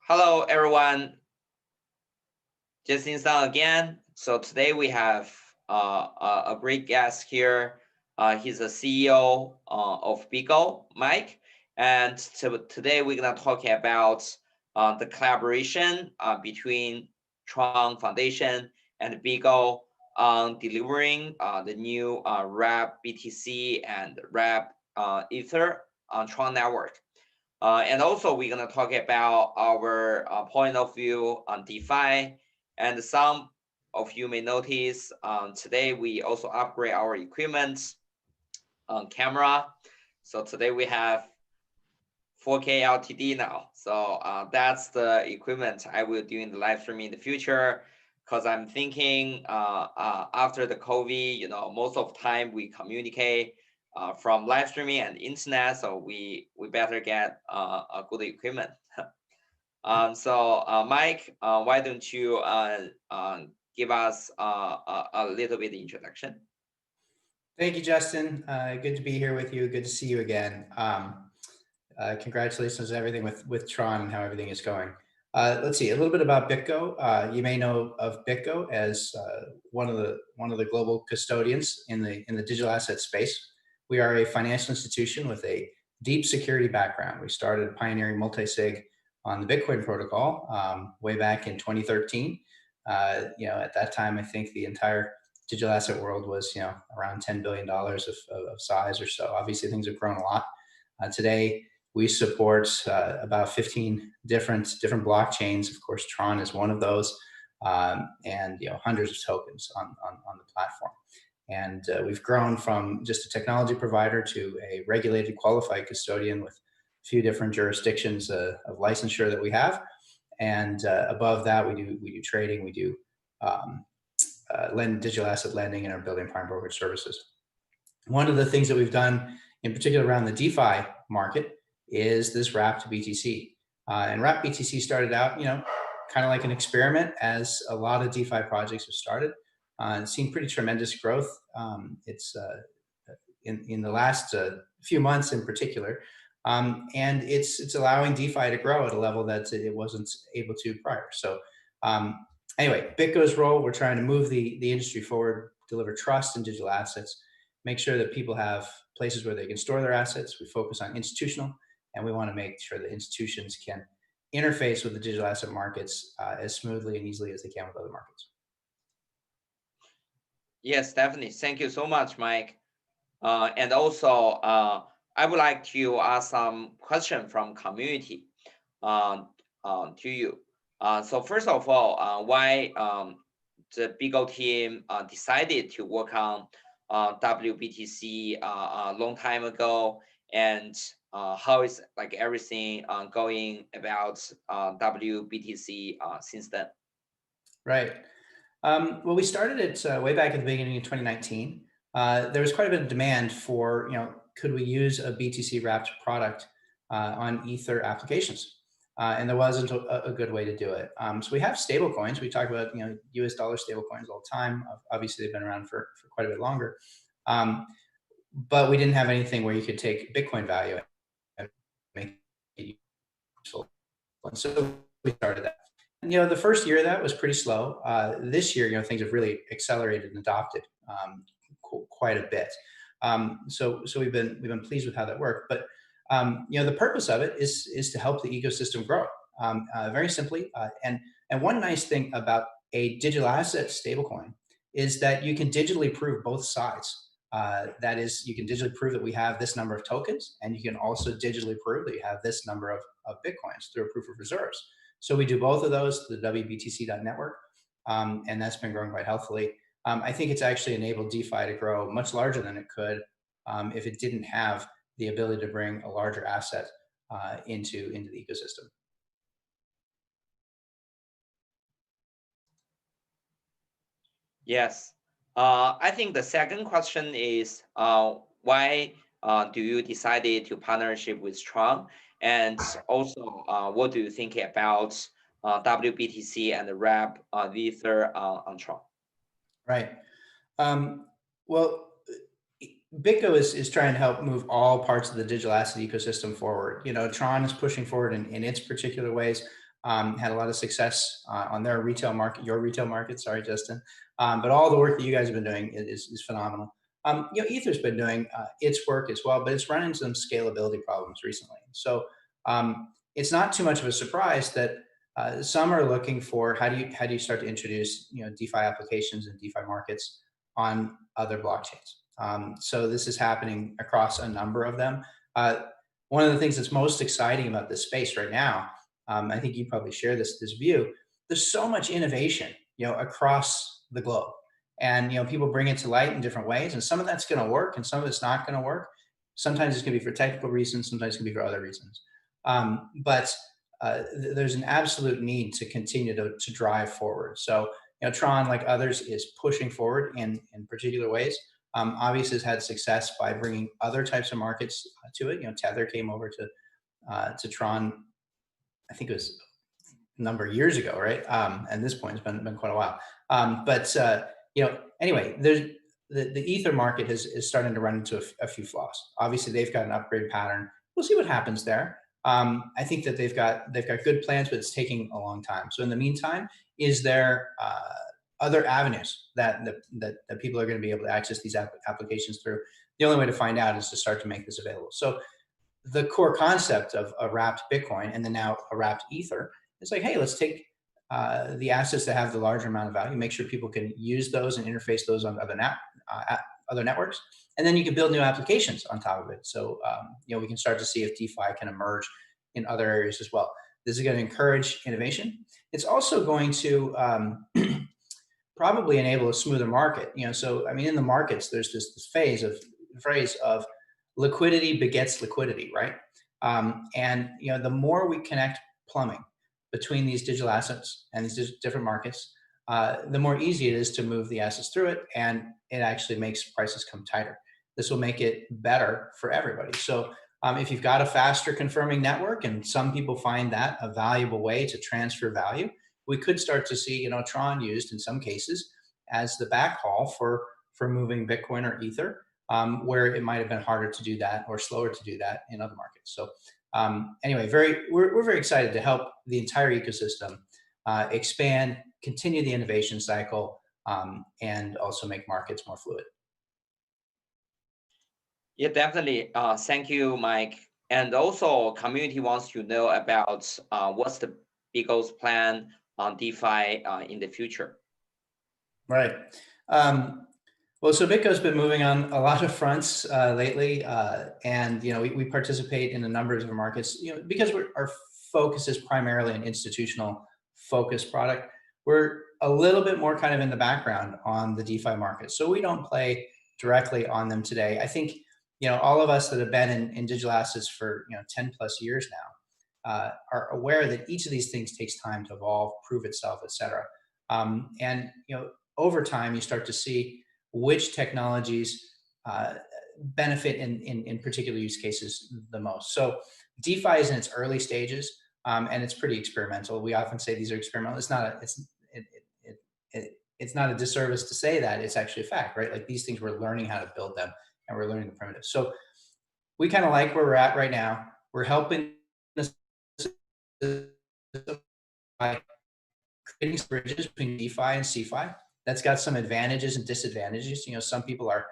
Hello, everyone. JustinSun again. So today we have a great guest here. He's the CEO of BitGo, Mike. And today we're going to talk about the collaboration between TRON Foundation and BitGo on delivering the new WBTC and Ether on TRON network. And also we're going to talk about our point of view on DeFi. And some of you may notice today we also upgrade our equipment on camera. So today we have 4K LTD now. So that's the equipment I will do in the live stream in the future. Because I'm thinking after the COVID, most of the time we communicate from live streaming and internet, so we better get a good equipment. So Mike, why don't you give us a little bit of introduction? Thank you, Justin. Good to be here with you. Good to see you again. Congratulations on everything with Tron and how everything is going. Let's see a little bit about BitGo. You may know of BitGo as one of the global custodians in the digital asset space. We are a financial institution with a deep security background. We started pioneering multi-sig on the Bitcoin protocol way back in 2013. At that time, I think the entire digital asset world was around $10 billion of size or so. Obviously, things have grown a lot. Today, we support about 15 different blockchains. Of course, Tron is one of those, and hundreds of tokens on the platform. And we've grown from just a technology provider to a regulated, qualified custodian with a few different jurisdictions of licensure that we have. And above that, we do trading, we do digital asset lending, and are building prime brokerage services. One of the things that we've done, in particular around the DeFi market, is this WBTC. And WBTC started out, kind of like an experiment, as a lot of DeFi projects have started. And seen pretty tremendous growth. It's in the last few months in particular, and it's allowing DeFi to grow at a level that it wasn't able to prior. So anyway, BitGo's role, we're trying to move the industry forward, deliver trust in digital assets, make sure that people have places where they can store their assets. We focus on institutional, and we want to make sure that institutions can interface with the digital asset markets as smoothly and easily as they can with other markets. Yes, definitely. Thank you so much, Mike. And also, I would like to ask some question from community to you. So first of all, why the BitGo team decided to work on WBTC a long time ago, and how is like everything going about WBTC since then? Right. Well, we started it way back at the beginning of 2019. There was quite a bit of demand for, could we use a BTC wrapped product on Ether applications? And there wasn't a good way to do it. So we have stable coins. We talk about, US dollar stable coins all the time. Obviously, they've been around for quite a bit longer. But we didn't have anything where you could take Bitcoin value and make it useful. And so we started that. And, the first year of that was pretty slow. This year, things have really accelerated and adopted quite a bit. So we've been pleased with how that worked. But the purpose of it is to help the ecosystem grow, very simply. And one nice thing about a digital asset stablecoin is that you can digitally prove both sides. That is, you can digitally prove that we have this number of tokens, and you can also digitally prove that you have this number of Bitcoins through a proof of reserves. So we do both of those, the WBTC.network, and that's been growing quite healthily. I think it's actually enabled DeFi to grow much larger than it could if it didn't have the ability to bring a larger asset into the ecosystem. Yes. I think the second question is why do you decided to partnership with Tron? And also, what do you think about WBTC and the Ether on Tron? Right. Well, BitGo is trying to help move all parts of the digital asset ecosystem forward. You know, Tron is pushing forward in its particular ways. Had a lot of success on their retail market, your retail market. Sorry, Justin. But all the work that you guys have been doing is phenomenal. You know, Ether's been doing its work as well, but it's run into some scalability problems recently. So it's not too much of a surprise that some are looking for how do you start to introduce DeFi applications and DeFi markets on other blockchains. So this is happening across a number of them. One of the things that's most exciting about this space right now, I think you probably share this view. There's so much innovation, across the globe, and people bring it to light in different ways. And some of that's going to work, and some of it's not going to work. Sometimes it's going to be for technical reasons. Sometimes it's going to be for other reasons. But there's an absolute need to continue to drive forward. So Tron, like others, is pushing forward in particular ways. Obviously has had success by bringing other types of markets to it. Tether came over to Tron, I think it was a number of years ago, right? At this point, it's been quite a while. Anyway, there's the Ether market is starting to run into a few flaws. Obviously, they've got an upgrade pattern. We'll see what happens there. I think that they've got good plans, but it's taking a long time. So in the meantime, is there other avenues that people are going to be able to access these applications through? The only way to find out is to start to make this available. So the core concept of a wrapped Bitcoin and then now a wrapped Ether is like, hey, let's take the assets that have the larger amount of value, make sure people can use those and interface those on other networks, and then you can build new applications on top of it. So we can start to see if DeFi can emerge in other areas as well. This is going to encourage innovation. It's also going to probably enable a smoother market. So I mean, in the markets, there's this phrase of liquidity begets liquidity, right? And the more we connect plumbing between these digital assets and these different markets, the more easy it is to move the assets through it, and it actually makes prices come tighter. This will make it better for everybody. So if you've got a faster confirming network, and some people find that a valuable way to transfer value, we could start to see Tron used in some cases as the backhaul for moving Bitcoin or Ether, where it might have been harder to do that or slower to do that in other markets. So anyway, we're very excited to help the entire ecosystem expand, continue the innovation cycle, and also make markets more fluid. Yeah, definitely. Thank you, Mike. And also, community wants to know about what's the BitGo's plan on DeFi in the future. Right. Well, so BitGo's been moving on a lot of fronts lately, and we participate in a number of different markets. Because our focus is primarily an institutional focused product, we're a little bit more kind of in the background on the DeFi market, so we don't play directly on them today. I think all of us that have been in digital assets for 10 plus years now are aware that each of these things takes time to evolve, prove itself, etc. And over time, you start to see which technologies benefit in particular use cases the most. So DeFi is in its early stages, and it's pretty experimental. We often say these are experimental. It's not a disservice to say that. It's actually a fact, right? Like these things, we're learning how to build them, and we're learning the primitives. So we kind of like where we're at right now. We're helping by creating bridges between DeFi and CeFi. That's got some advantages and disadvantages. Some people are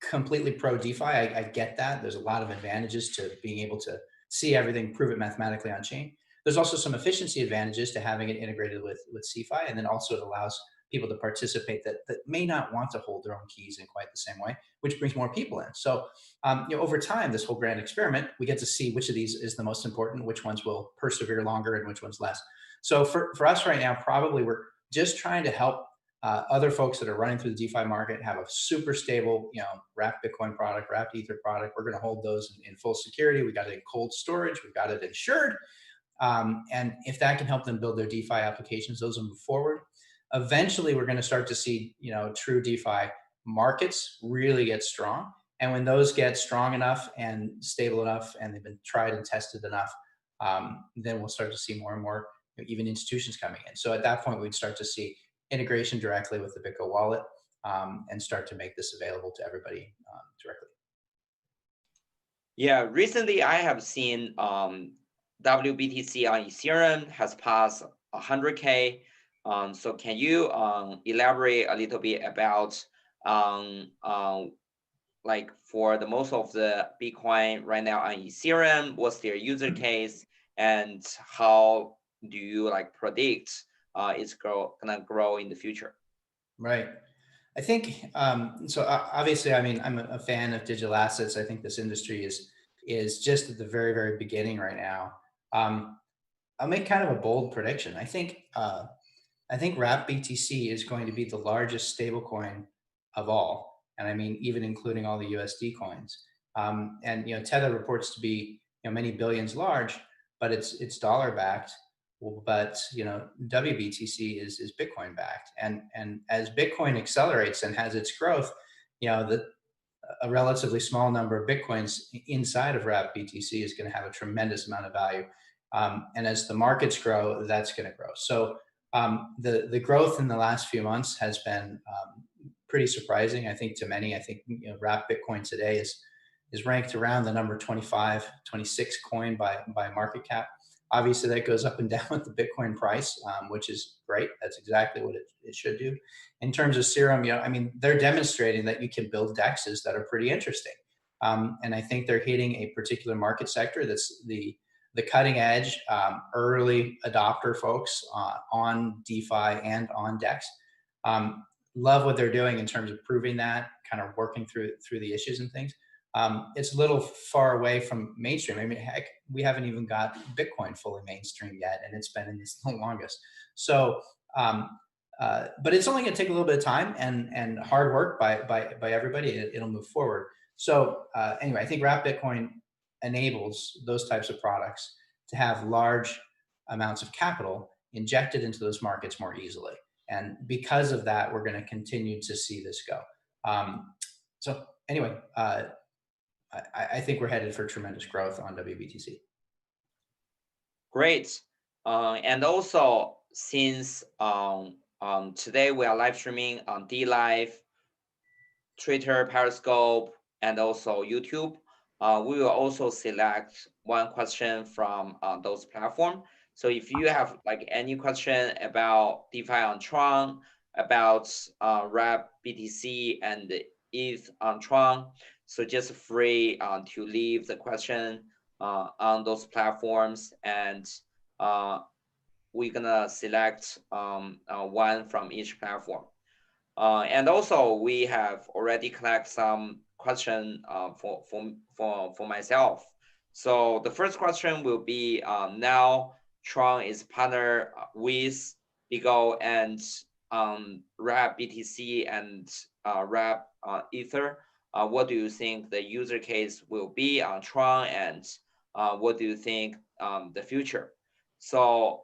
completely pro DeFi. I get that. There's a lot of advantages to being able to see everything, prove it mathematically on chain. There's also some efficiency advantages to having it integrated with CeFi, and then also it allows people to participate that may not want to hold their own keys in quite the same way, which brings more people in. So over time, this whole grand experiment, we get to see which of these is the most important, which ones will persevere longer, and which ones less. So for us right now, probably we're just trying to help other folks that are running through the DeFi market have a super stable, wrapped Bitcoin product, wrapped Ether product. We're going to hold those in full security. We got it in cold storage. We've got it insured. And if that can help them build their DeFi applications, those will move forward. Eventually, we're going to start to see, true DeFi markets really get strong. And when those get strong enough and stable enough, and they've been tried and tested enough, then we'll start to see more and more even institutions coming in. So at that point, we'd start to see integration directly with the BitGo wallet, and start to make this available to everybody directly. Yeah, recently I have seen WBTC on Ethereum has passed 100K. So can you elaborate a little bit about like for the most of the Bitcoin right now on Ethereum, what's their user case, and how do you like predict it's gonna grow in the future? Right. I think so. Obviously, I mean, I'm a fan of digital assets. I think this industry is just at the very beginning right now. I'll make kind of a bold prediction. I think Wrap BTC is going to be the largest stablecoin of all, and I mean even including all the USD coins. And Tether reports to be many billions large, but it's dollar backed. But WBTC is Bitcoin backed, and as Bitcoin accelerates and has its growth, a relatively small number of Bitcoins inside of Wrap BTC is going to have a tremendous amount of value. And as the markets grow, that's going to grow. So the growth in the last few months has been pretty surprising, I think, to many. I think Wrap Bitcoin today is ranked around the number 25, 26 coin by market cap. Obviously, that goes up and down with the Bitcoin price, which is great. That's exactly what it should do. In terms of Serum, I mean, they're demonstrating that you can build DEXs that are pretty interesting. And I think they're hitting a particular market sector that's the cutting edge, early adopter folks on DeFi and on DEX. Love what they're doing in terms of proving that, kind of working through the issues and things. It's a little far away from mainstream. I mean, heck, we haven't even got Bitcoin fully mainstream yet, and it's been in this the longest. So, but it's only going to take a little bit of time and hard work by everybody. It'll move forward. So anyway, I think Wrap Bitcoin enables those types of products to have large amounts of capital injected into those markets more easily. And because of that, we're going to continue to see this go. So anyway, I think we're headed for tremendous growth on WBTC. Great. And also, since today we are live streaming on DLive, Twitter, Periscope, and also YouTube, we will also select one question from those platforms. So if you have like any question about DeFi on Tron, about Wrap BTC and ETH on Tron, so just free to leave the question on those platforms, and we're gonna select one from each platform. And also we have already collected some question for myself. So the first question will be now Tron is partner with BitGo and Wrap BTC and Wrap Ether. What do you think the user case will be on Tron, and what do you think the future? So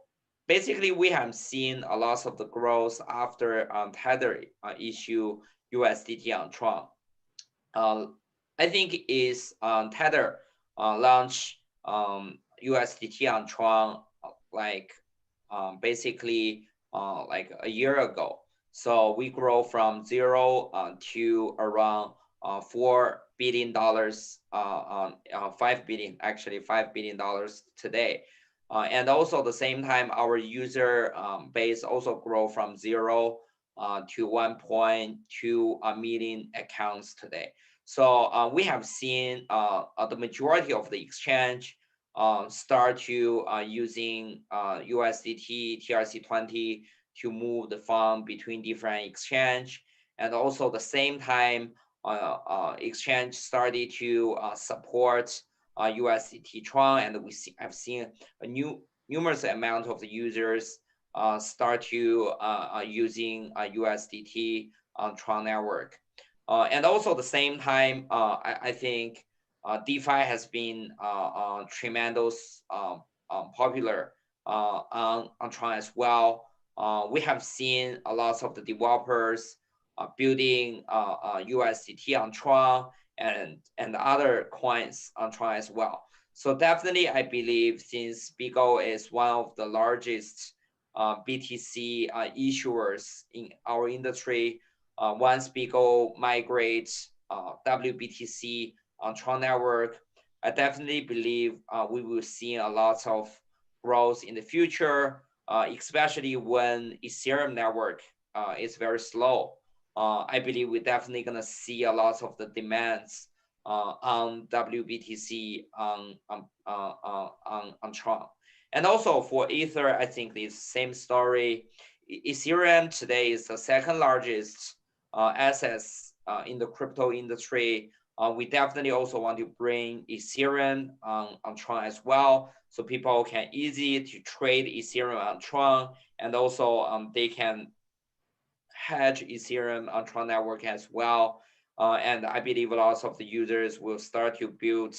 basically, we have seen a lot of the growth after Tether issue USDT on Tron. I think is Tether launch USDT on Tron like basically like a year ago. So we grow from zero to around $4 billion, $5 billion, actually $5 billion today. And also at the same time, our user base also grow from zero to 1.2 million accounts today. So we have seen the majority of the exchange start to using USDT TRC20 to move the fund between different exchange. And also at the same time, exchange started to support USDT Tron, and have seen a numerous amount of the users start to using USDT Tron network. And also at the same time, I think DeFi has been tremendous popular on Tron as well. We have seen a lot of the developers building USDT on Tron and other coins on Tron as well. So definitely, I believe since BitGo is one of the largest BTC issuers in our industry. Once BitGo migrates WBTC on Tron network, I definitely believe we will see a lot of growth in the future, especially when Ethereum network is very slow. I believe we're definitely gonna see a lot of the demands on WBTC on Tron. And also for Ether, I think it's the same story. Ethereum today is the second largest assets in the crypto industry. We definitely also want to bring Ethereum on Tron as well, so people can easy to trade Ethereum on Tron, and also they can hedge Ethereum on Tron network as well. And I believe lots of the users will start to build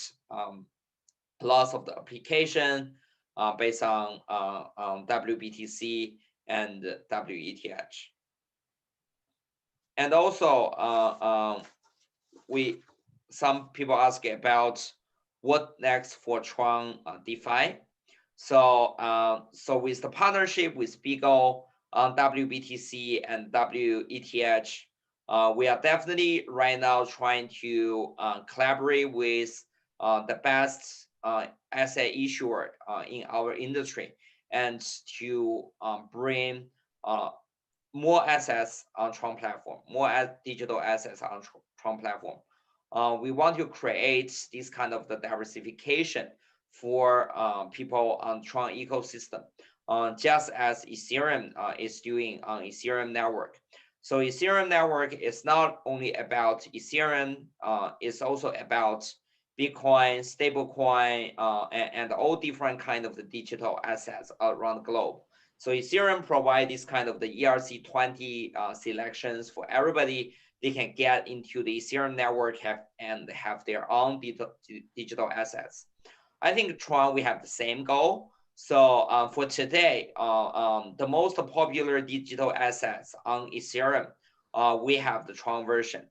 lots of the application based on WBTC and WETH. And also, some people ask about what next for Tron DeFi. So with the partnership with BitGo on WBTC and WETH, we are definitely right now trying to collaborate with the best asset issuer in our industry, and to bring more assets on Tron platform, more digital assets on Tron platform. We want to create this kind of the diversification for people on Tron ecosystem, just as Ethereum is doing on Ethereum network. So Ethereum network is not only about Ethereum, it's also about Bitcoin, stablecoin, and all different kind of the digital assets around the globe. So Ethereum provides this kind of the ERC20 selections for everybody. They can get into the Ethereum network and have their own digital assets. I think Tron, we have the same goal. So for today, the most popular digital assets on Ethereum, we have the Tron version.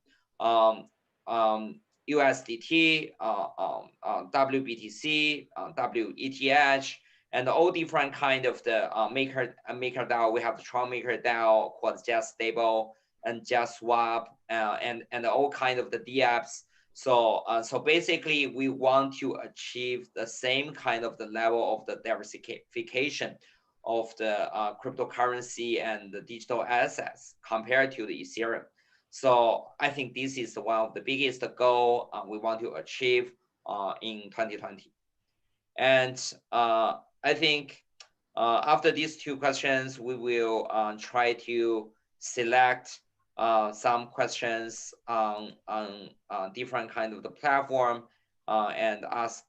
USDT, WBTC, WETH, and all different kind of the MakerDAO. We have the Tron MakerDAO called Just Stable and Just Swap, and all kind of the dApps. So basically, we want to achieve the same kind of the level of the diversification of the cryptocurrency and the digital assets compared to the Ethereum. So I think this is one of the biggest goal we want to achieve in 2020. And I think after these two questions, we will try to select some questions on different kind of the platform and ask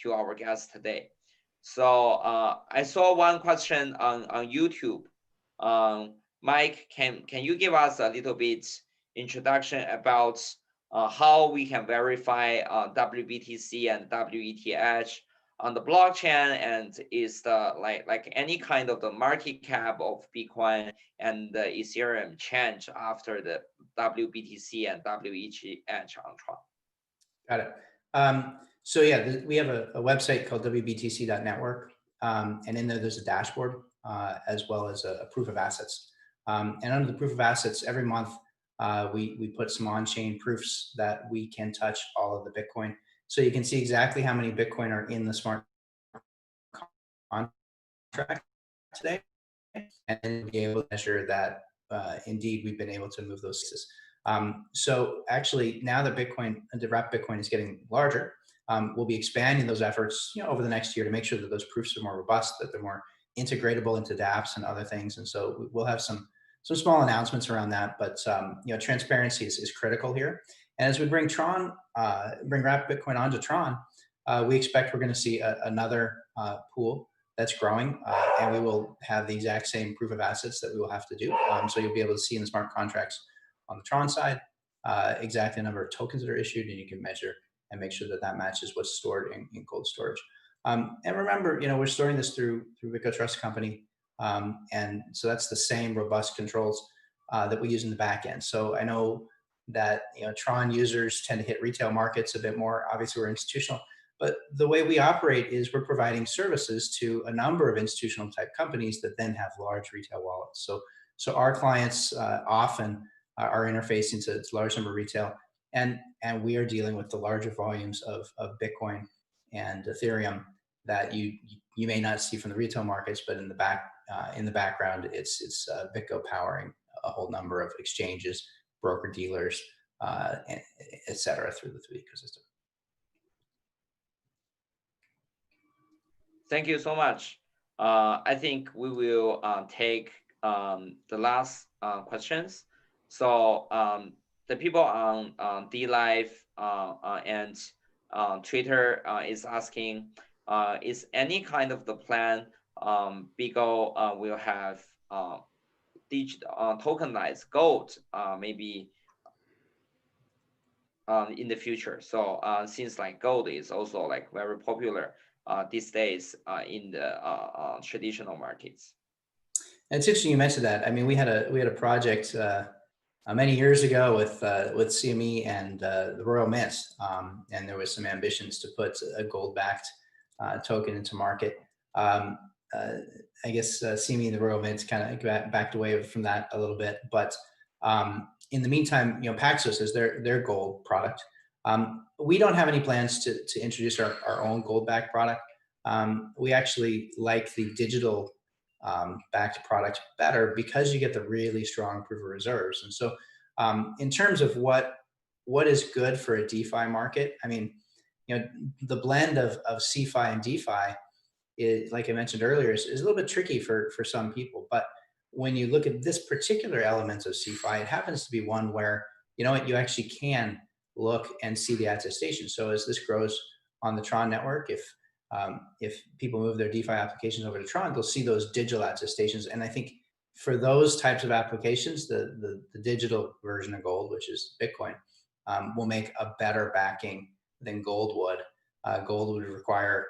to our guests today. So I saw one question on YouTube. Mike, can you give us a little bit introduction about how we can verify WBTC and WETH on the blockchain, and is the like any kind of the market cap of Bitcoin and the Ethereum change after the WBTC and WETH on Tron? Got it. So yeah, we have a website called WBTC.network, and in there there's a dashboard as well as a proof of assets. And under the proof of assets, every month we put some on-chain proofs that we can touch all of the Bitcoin. So you can see exactly how many Bitcoin are in the smart contract today, and then be able to measure that indeed we've been able to move those pieces. So actually, now that Bitcoin, the wrapped Bitcoin is getting larger, we'll be expanding those efforts, over the next year to make sure that those proofs are more robust, that they're more integratable into dApps and other things. And so we'll have some small announcements around that, but transparency is critical here. And as we bring bring wrapped Bitcoin onto Tron, we expect we're going to see another pool that's growing, and we will have the exact same proof of assets that we will have to do. So you'll be able to see in the smart contracts on the Tron side exactly the number of tokens that are issued, and you can measure and make sure that that matches what's stored in cold storage. And remember, we're storing this through BitGo Trust Company, and so that's the same robust controls that we use in the back end. So I know that Tron users tend to hit retail markets a bit more. Obviously, we're institutional, But the way we operate is we're providing services to a number of institutional type companies that then have large retail wallets. So our clients often are interfacing to large number of retail, and we are dealing with the larger volumes of Bitcoin and Ethereum that you may not see from the retail markets, but in the background, it's BitGo powering a whole number of exchanges, broker dealers, et cetera, through the ecosystem. Thank you so much. I think we will take the last questions. So the people on DLive and Twitter is asking, is any kind of the plan BitGo will have digital tokenized gold maybe in the future? So since like gold is also like very popular these days in the traditional markets. And it's interesting you mentioned that. I mean, we had a project many years ago with CME and the Royal Mint, and there was some ambitions to put a gold-backed token into market. I guess CME and the Royal Mint kind of backed away from that a little bit, but in the meantime, Paxos is their gold product. We don't have any plans to introduce our own gold-backed product. We actually like the digital backed product better because you get the really strong proof of reserves. And so in terms of what is good for a DeFi market, I mean, the blend of CeFi and DeFi is, like I mentioned earlier, is a little bit tricky for some people. But when you look at this particular element of CeFi, it happens to be one where, you actually can look and see the attestation. So as this grows on the Tron network, if people move their DeFi applications over to Tron, they'll see those digital attestations. And I think for those types of applications, the digital version of gold, which is Bitcoin, will make a better backing than gold would. Gold would require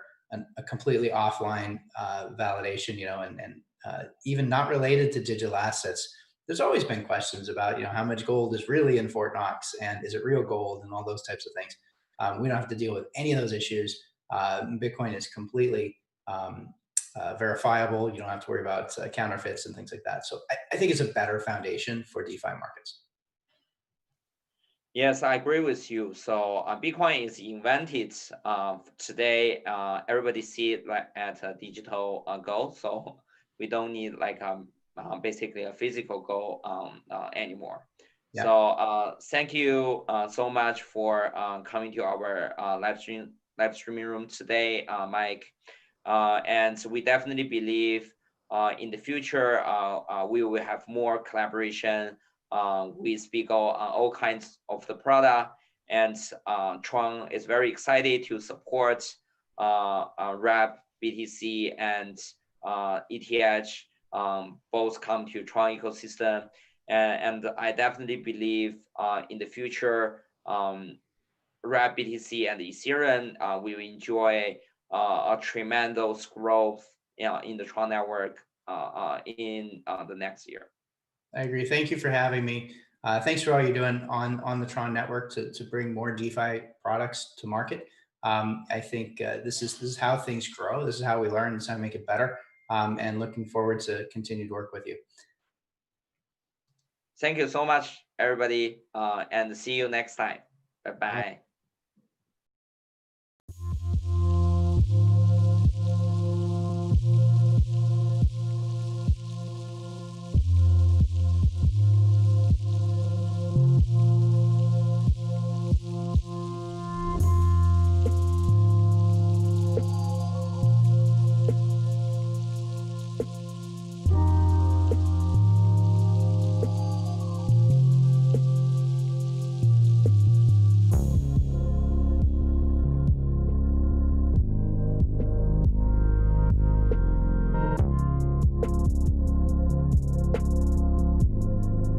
a completely offline validation, and even not related to digital assets. There's always been questions about, how much gold is really in Fort Knox, and is it real gold, and all those types of things. We don't have to deal with any of those issues. Bitcoin is completely verifiable. You don't have to worry about counterfeits and things like that. So I think it's a better foundation for DeFi markets. Yes, I agree with you. So Bitcoin is invented today. Everybody see it like at a digital gold. So we don't need like basically a physical gold anymore. Yeah. So thank you so much for coming to our live streaming room today, Mike. And we definitely believe in the future we will have more collaboration with BitGo on all kinds of the product, and Tron is very excited to support Wrap, BTC, and ETH. Both come to Tron ecosystem, and I definitely believe in the future Wrap, BTC, and Ethereum will enjoy a tremendous growth in the Tron network in the next year. I agree. Thank you for having me. Thanks for all you're doing on the Tron network to bring more DeFi products to market. I think this is how things grow. This is how we learn. This is how we make it better. And looking forward to continue to work with you. Thank you so much, everybody, and see you next time. Bye-bye.